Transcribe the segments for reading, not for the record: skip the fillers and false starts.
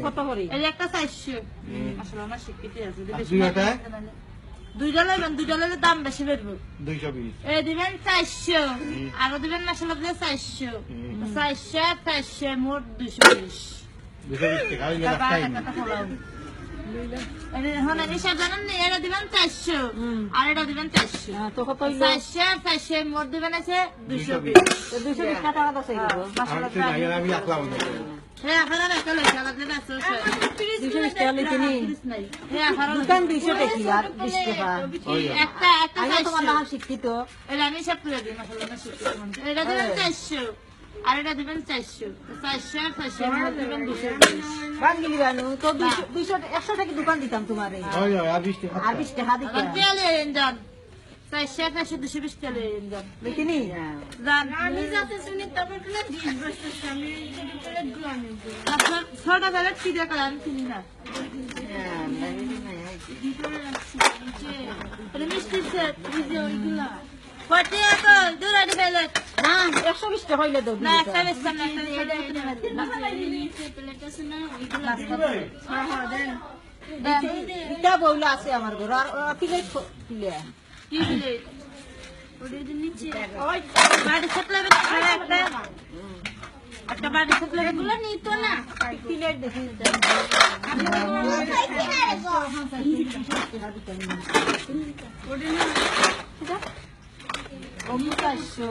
কত করে এই একটা 400 আসলে আমার শিক্ষিতে আছে দুইটা দুইটা লইলে দাম বেশি বেরবো 220 এই দিবেন 400 আর দিবেন মশলা দিয়ে 400 400 মোট 220 টাকা হইলে রাস্তায় এখন হিসাব জানেন না এটা দিবেন 400 আর এটা দিবেন 400 তো কত হইলো 400 মোট দিবেন আছে 220 220 টাকা তো চাই গো মশলা আমি রাখলাম হ্যাঁ আপনারা একটা লইছে আমাদের আছে 220 টাকা লইতে নি হ্যাঁ দোকান 200 টাকা আর 20 টাকা একটা আগে তোমার নাম শিক্ষিত এটা আমি সব করে দিই মশলা না শিখতে এটা দিবেন 400 আর এটা দিবেন 400 400 মোট দিবেন 220 বাঙ্গিলি বানু তো 200 100 টাকা দোকান দিতাম তোমারে ওই আর 20 টাকা আর 20 টাকা দিতে তেলে ইঞ্জান 400 220 তেলে ইঞ্জান লইতে নি জান আমি যাতে শুনি তারপর কিনা 20 বছর আমি প্লেট গুলো আনি আপনার ছটা প্লেট কি দেখা আমি চিনি না মিষ্টি সেট বুঝে ওইগুলা কত তো দুরাটি প্লেট না 120 টাকা হইলে দাও না একটা বেশ না একটা প্লেট আছে না ওইগুলা হ্যাঁ দেন এটা বইলা আছে আমার ঘর আর প্লেট প্লে কি প্লেট ওটা দিন নিচে ওই বাড়ি সাপ্লাই একটা বাড়ি সাপ্লাই গুলো নিতো না প্লেট দেখি অমুকাইশো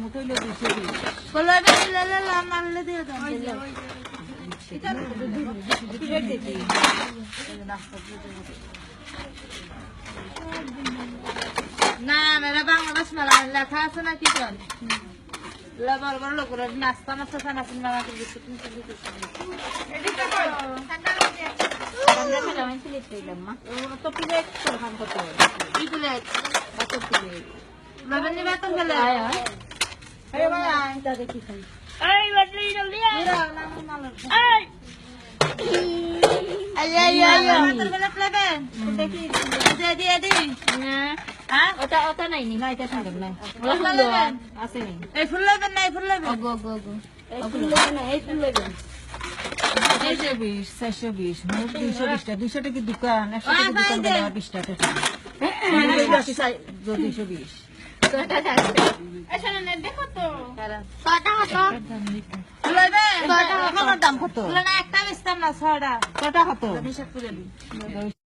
মুতইল 220 বলবে লেলে লামালে দিয়ে দাও প্লেট দেখি না মেরা বাংলাদেশ মেলা লেখা আছে না কি কর বড় বড় লোক নাস্তা নাস্তা খানা কিনবা আমাকে বিস্কুট নিতে দিতে আমি প্লেট পাইলাম মা তো প্লেট তোর খান কত কি প্লেট কত প্লেট বাবা নি বাতন গেলে আরে ভাই আইতা দেখি খাই এই বাটলি জলদি এই বাতন গেলে প্লেবেন দেখি দে হ্যাঁ ওটা নাই নি না এটা সুন্দর নাই আছে নি এই ফুল লবেন না এই ফুল লবেন গো গো গো এই ফুল লইবেন না এই ফুল লইবেন 420 220 টাকা 200 টাকা দোকান 100 টাকা দোকান গেলে 20 টাকা 220 এখানে দেখো তো দাম কত একটা বেচতাম না ছড়া কটা কত হিসাব করে দিই